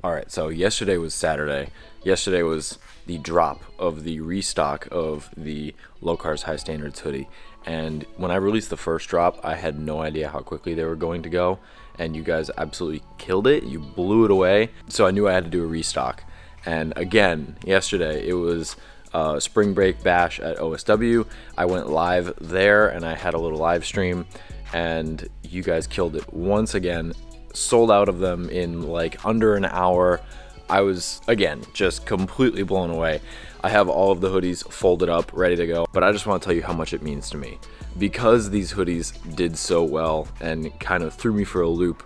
All right, so yesterday was Saturday. Yesterday was the drop of the restock of the Low Cars High Standards hoodie. And when I released the first drop, I had no idea how quickly they were going to go. And you guys absolutely killed it. You blew it away. So I knew I had to do a restock. And again, yesterday, it was spring break bash at OSW. I went live there and I had a little live stream. And you guys killed it once again. Sold out of them in like under an hour. I was, again, just completely blown away. I have all of the hoodies folded up, ready to go, but I just want to tell you how much it means to me. Because these hoodies did so well and kind of threw me for a loop,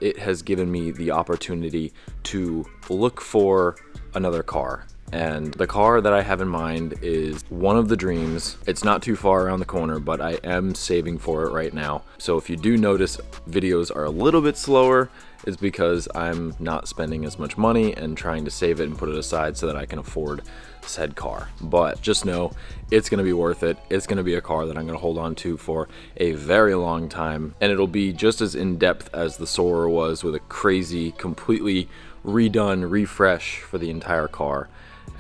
it has given me the opportunity to look for another car. And the car that I have in mind is one of the dreams. It's not too far around the corner, but I am saving for it right now. So if you do notice videos are a little bit slower, it's because I'm not spending as much money and trying to save it and put it aside so that I can afford said car. But just know it's going to be worth it. It's going to be a car that I'm going to hold on to for a very long time, and it'll be just as in-depth as the Soarer was, with a crazy, completely redone refresh for the entire car.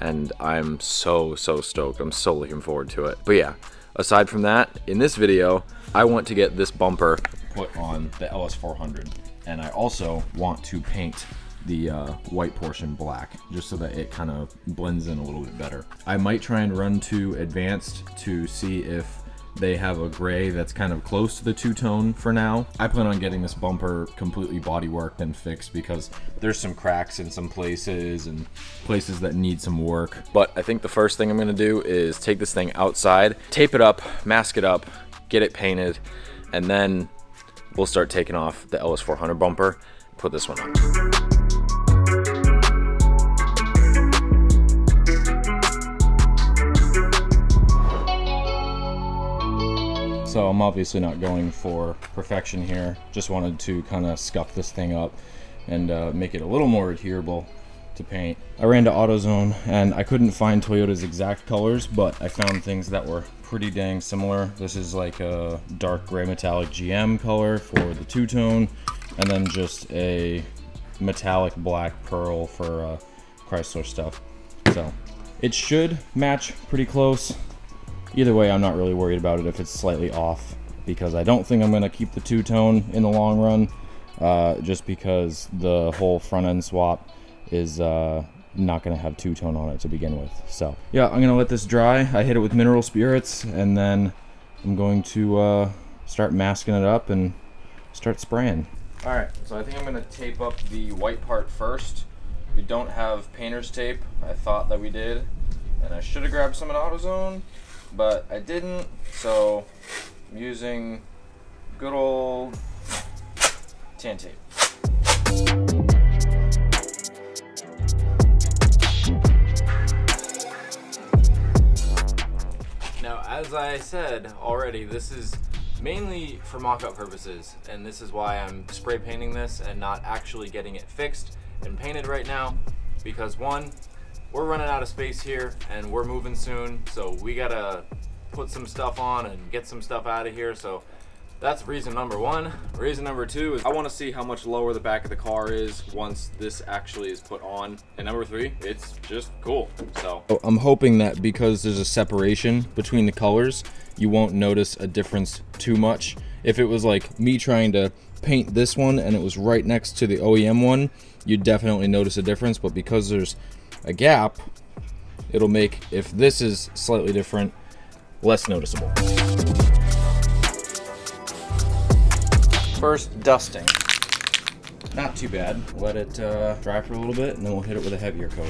And I'm so stoked. I'm so looking forward to it. But yeah, aside from that, in this video, I want to get this bumper put on the LS400. And I also want to paint the white portion black, just so that it kind of blends in a little bit better. I might try and run to advanced to see if they have a gray that's kind of close to the two-tone for now. I plan on getting this bumper completely bodyworked and fixed because there's some cracks in some places and places that need some work. But I think the first thing I'm gonna do is take this thing outside, tape it up, mask it up, get it painted, and then we'll start taking off the LS400 bumper, put this one on. So I'm obviously not going for perfection here. Just wanted to kind of scuff this thing up and make it a little more adherable to paint. I ran to AutoZone and I couldn't find Toyota's exact colors, but I found things that were pretty dang similar. This is like a dark gray metallic GM color for the two-tone, and then just a metallic black pearl for Chrysler stuff. So it should match pretty close. Either way, I'm not really worried about it if it's slightly off, because I don't think I'm going to keep the two-tone in the long run, just because the whole front end swap is not going to have two-tone on it to begin with. So yeah, I'm going to let this dry. I hit it with mineral spirits, and then I'm going to start masking it up and start spraying. Alright, so I think I'm going to tape up the white part first. We don't have painter's tape. I thought that we did, and I should have grabbed some at AutoZone, but I didn't, so I'm using good old tan tape. Now, as I said already, this is mainly for mock-up purposes, and this is why I'm spray painting this and not actually getting it fixed and painted right now, because one, we're running out of space here and we're moving soon, so we gotta put some stuff on and get some stuff out of here. So that's reason number one. Reason number two is I want to see how much lower the back of the car is once this actually is put on. And number three, it's just cool. So I'm hoping that because there's a separation between the colors, you won't notice a difference too much. If it was like me trying to paint this one and it was right next to the OEM one, you'd definitely notice a difference. But because there's a gap, it'll make, if this is slightly different, less noticeable. First, dusting. Not too bad. Let it dry for a little bit, and then we'll hit it with a heavier coat.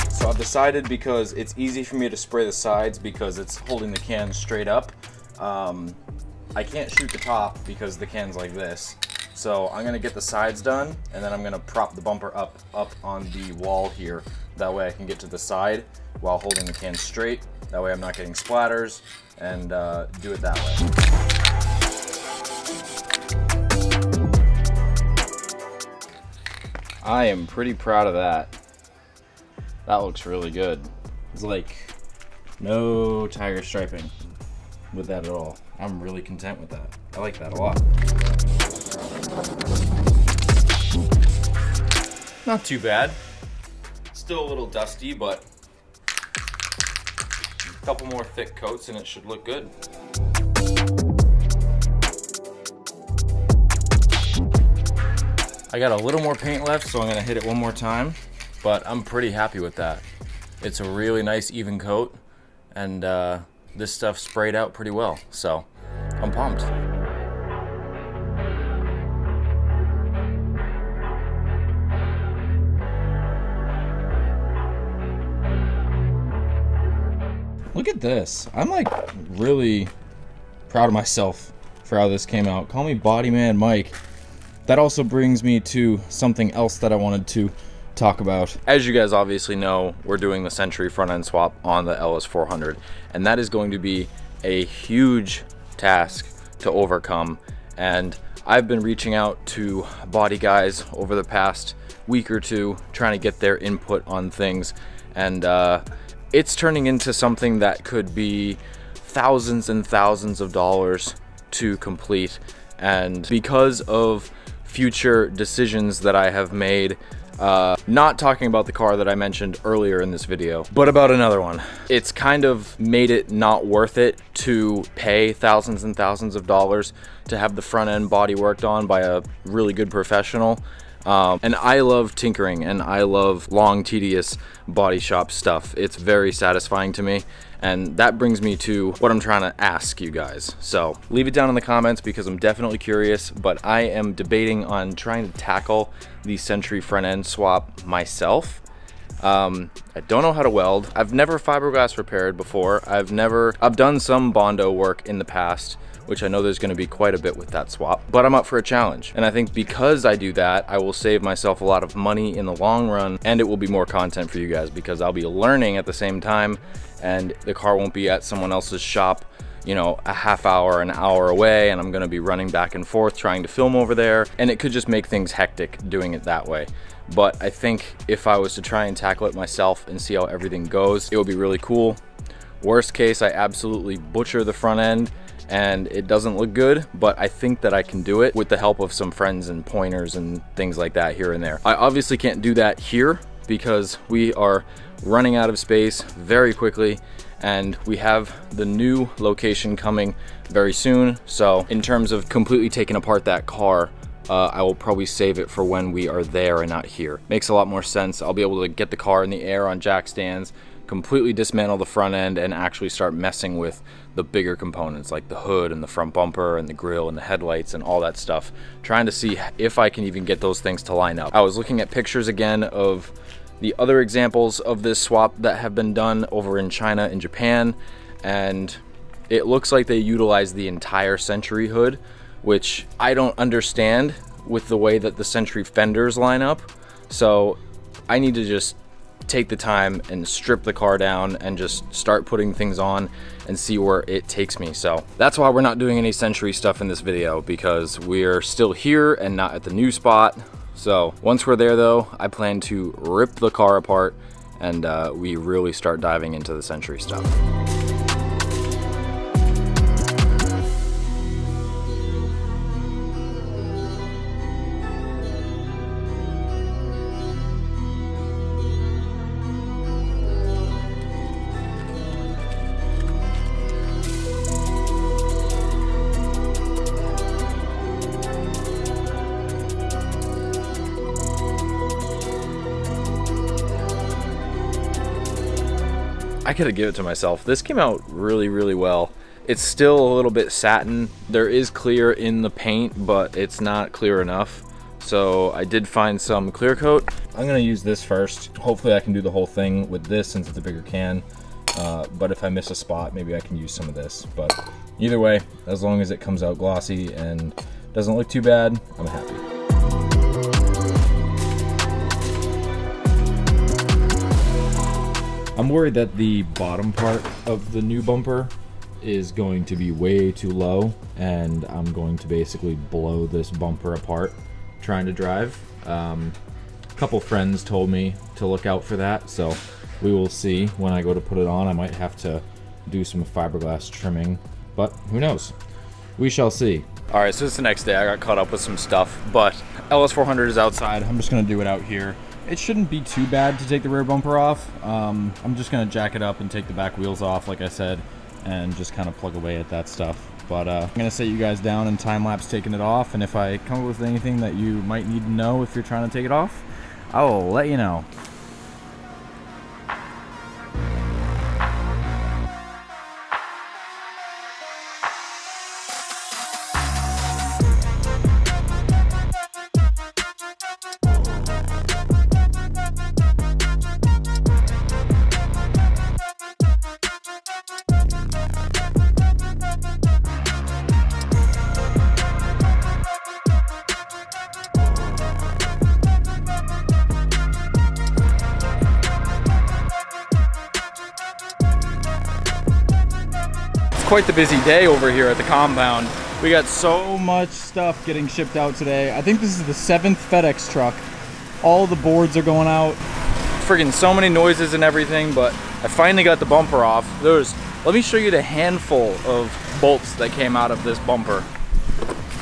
So I've decided, because it's easy for me to spray the sides because it's holding the can straight up, I can't shoot the top because the can's like this. So I'm gonna get the sides done, and then I'm gonna prop the bumper up on the wall here. That way I can get to the side while holding the can straight. That way I'm not getting splatters, and do it that way. I am pretty proud of that. That looks really good. It's like no tiger striping. with that at all. I'm really content with that. I like that a lot. Not too bad. Still a little dusty, but a couple more thick coats and it should look good. I got a little more paint left, so I'm gonna hit it one more time, but I'm pretty happy with that. It's a really nice even coat, and this stuff sprayed out pretty well, so I'm pumped. Look at this. I'm like really proud of myself for how this came out. Call me Bodyman Mike. That also brings me to something else that I wanted to talk about. As you guys obviously know, we're doing the Century front end swap on the LS400, and that is going to be a huge task to overcome. And I've been reaching out to body guys over the past week or two, trying to get their input on things, and it's turning into something that could be thousands and thousands of dollars to complete. And because of future decisions that I have made, not talking about the car that I mentioned earlier in this video, but about another one, it's kind of made it not worth it to pay thousands and thousands of dollars to have the front end body worked on by a really good professional. And I love tinkering and I love long, tedious body shop stuff. It's very satisfying to me, and that brings me to what I'm trying to ask you guys. So leave it down in the comments because I'm definitely curious, but I am debating on trying to tackle the Century front end swap myself. I don't know how to weld. I've never fiberglass repaired before. I've done some Bondo work in the past, which I know there's going to be quite a bit with that swap, but I'm up for a challenge. And I think because I do that, I will save myself a lot of money in the long run, and it will be more content for you guys because I'll be learning at the same time, and the car won't be at someone else's shop, you know, a half hour, an hour away, and I'm going to be running back and forth trying to film over there, and it could just make things hectic doing it that way. But I think if I was to try and tackle it myself and see how everything goes, it would be really cool. Worst case, I absolutely butcher the front end and it doesn't look good, but I think that I can do it with the help of some friends and pointers and things like that here and there. I obviously can't do that here because we are running out of space very quickly, and we have the new location coming very soon. So in terms of completely taking apart that car, I will probably save it for when we are there and not here. Makes a lot more sense. I'll be able to get the car in the air on jack stands, completely dismantle the front end, and actually start messing with the bigger components like the hood and the front bumper and the grille and the headlights and all that stuff, trying to see if I can even get those things to line up. I was looking at pictures again of the other examples of this swap that have been done over in China and Japan, and it looks like they utilize the entire Century hood, which I don't understand with the way that the Century fenders line up. So I need to just take the time and strip the car down and just start putting things on and see where it takes me. So that's why we're not doing any Century stuff in this video, because we're still here and not at the new spot. So once we're there though, I plan to rip the car apart and we really start diving into the Century stuff. I gotta give it to myself. This came out really, really well. It's still a little bit satin. There is clear in the paint, but it's not clear enough. So I did find some clear coat. I'm gonna use this first. Hopefully I can do the whole thing with this since it's a bigger can. But if I miss a spot, maybe I can use some of this. But either way, as long as it comes out glossy and doesn't look too bad, I'm happy. I'm worried that the bottom part of the new bumper is going to be way too low, and I'm going to basically blow this bumper apart trying to drive. A couple friends told me to look out for that, so we will see when I go to put it on. I might have to do some fiberglass trimming but who knows? We shall see. All right, so it's the next day. I got caught up with some stuff, but LS400 is outside. I'm just gonna do it out here. It shouldn't be too bad to take the rear bumper off. I'm just gonna jack it up and take the back wheels off, like I said, and just kind of plug away at that stuff. But I'm gonna set you guys down and time-lapse taking it off, and if I come up with anything that you might need to know if you're trying to take it off, I will let you know. Quite the busy day over here at the compound. We got so much stuff getting shipped out today. I think this is the 7th FedEx truck. All the boards are going out. Friggin' so many noises and everything, but I finally got the bumper off. Let me show you the handful of bolts that came out of this bumper.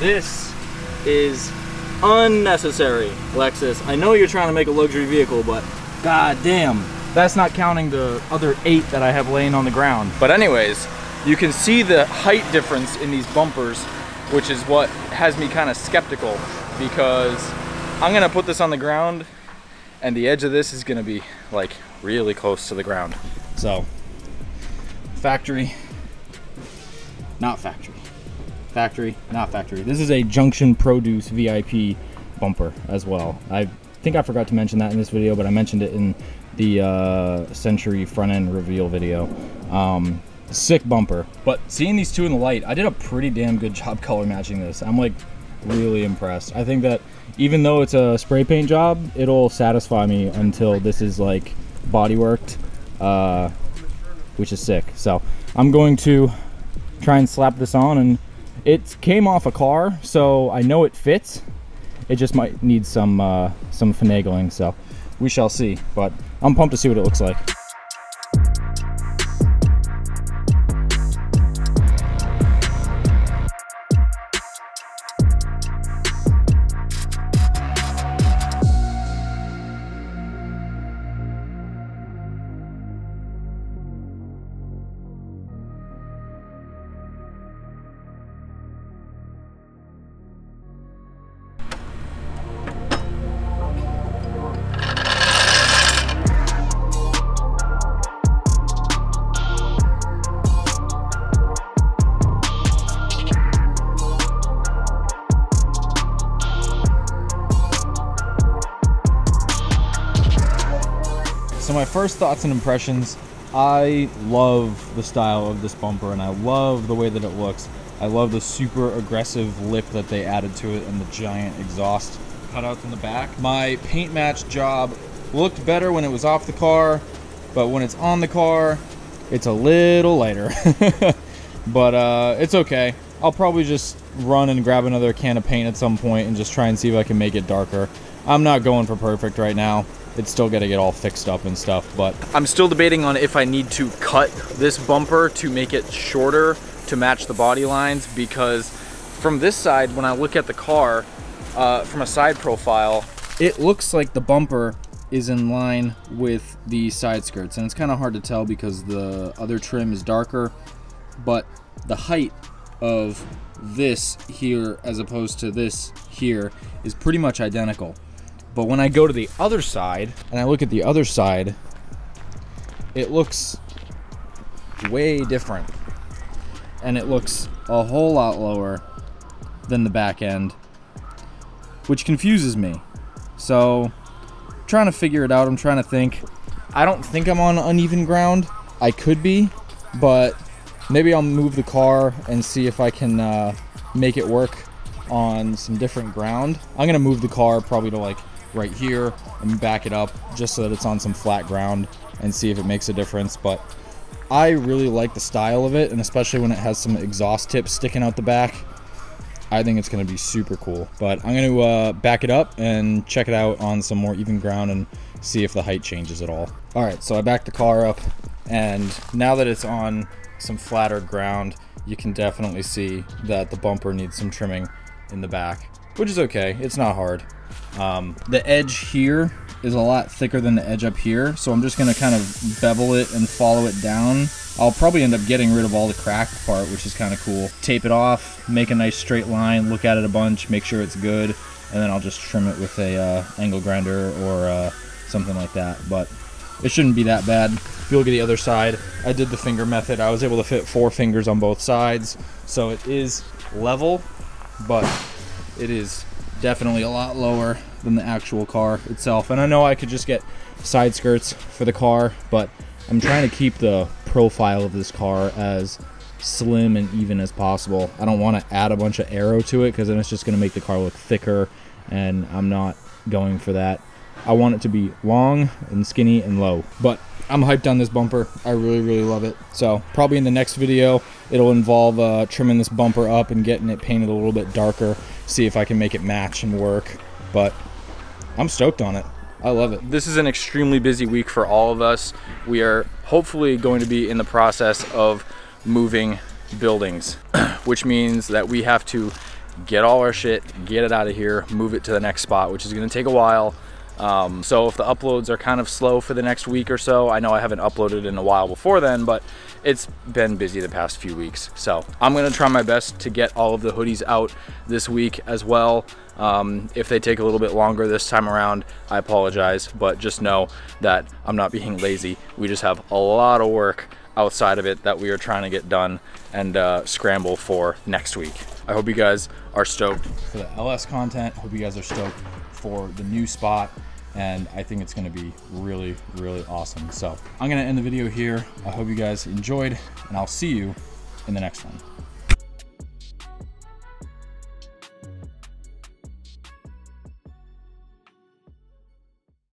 This is unnecessary, Lexus. I know you're trying to make a luxury vehicle, but god damn. That's not counting the other 8 that I have laying on the ground. But anyways, you can see the height difference in these bumpers, which is what has me kind of skeptical, because I'm gonna put this on the ground and the edge of this is gonna be like really close to the ground. So, factory, not factory. Factory, not factory. This is a Junction Produce VIP bumper as well. I think I forgot to mention that in this video, but I mentioned it in the Century front end reveal video. Sick bumper. But seeing these two in the light, I did a pretty damn good job color matching this. I'm like really impressed. I think that even though it's a spray paint job, it'll satisfy me until this is like body worked, which is sick. So I'm going to try and slap this on, and it came off a car, so I know it fits. It just might need some finagling, so we shall see. But I'm pumped to see what it looks like. So my first thoughts and impressions, I love the style of this bumper and I love the way that it looks. I love the super aggressive lip that they added to it and the giant exhaust cutouts in the back. My paint match job looked better when it was off the car, but when it's on the car, it's a little lighter. But it's okay. I'll probably just run and grab another can of paint at some point and just try and see if I can make it darker. I'm not going for perfect right now. It's still got to get all fixed up and stuff, but I'm still debating on if I need to cut this bumper to make it shorter to match the body lines, because from this side, when I look at the car from a side profile, it looks like the bumper is in line with the side skirts, and it's kind of hard to tell because the other trim is darker, but the height of this here as opposed to this here is pretty much identical. But when I go to the other side and I look at the other side, it looks way different, and it looks a whole lot lower than the back end, which confuses me. So I'm trying to figure it out. I'm trying to think. I don't think I'm on uneven ground. I could be, but maybe I'll move the car and see if I can make it work on some different ground. I'm gonna move the car probably to like right here and back it up just so that it's on some flat ground and see if it makes a difference. But I really like the style of it, and especially when it has some exhaust tips sticking out the back, I think it's going to be super cool. But I'm going to back it up and check it out on some more even ground and see if the height changes at all. All right, so I backed the car up, and now that it's on some flatter ground, you can definitely see that the bumper needs some trimming in the back, which is okay. It's not hard. The edge here is a lot thicker than the edge up here, so I'm just gonna kind of bevel it and follow it down. I'll probably end up getting rid of all the cracked part, which is kind of cool. Tape it off, make a nice straight line, look at it a bunch, make sure it's good, and then I'll just trim it with a angle grinder or something like that. But it shouldn't be that bad. If you look at the other side, I did the finger method. I was able to fit 4 fingers on both sides, so it is level, but it is definitely a lot lower than the actual car itself. And I know I could just get side skirts for the car, but I'm trying to keep the profile of this car as slim and even as possible. I don't want to add a bunch of aero to it because then it's just going to make the car look thicker, and I'm not going for that. I want it to be long and skinny and low, but I'm hyped on this bumper. I really love it. So probably in the next video, it'll involve trimming this bumper up and getting it painted a little bit darker, see if I can make it match and work. But I'm stoked on it. I love it. This is an extremely busy week for all of us. We are hopefully going to be in the process of moving buildings, which means that we have to get all our shit, get it out of here, move it to the next spot, which is going to take a while. So if the uploads are kind of slow for the next week or so, I know I haven't uploaded in a while before then, but it's been busy the past few weeks. So I'm going to try my best to get all of the hoodies out this week as well. If they take a little bit longer this time around, I apologize, but just know that I'm not being lazy. We just have a lot of work outside of it that we are trying to get done and scramble for next week. I hope you guys are stoked for the LS content. I hope you guys are stoked for the new spot, and I think it's going to be really awesome. So I'm going to end the video here. I hope you guys enjoyed, and I'll see you in the next one.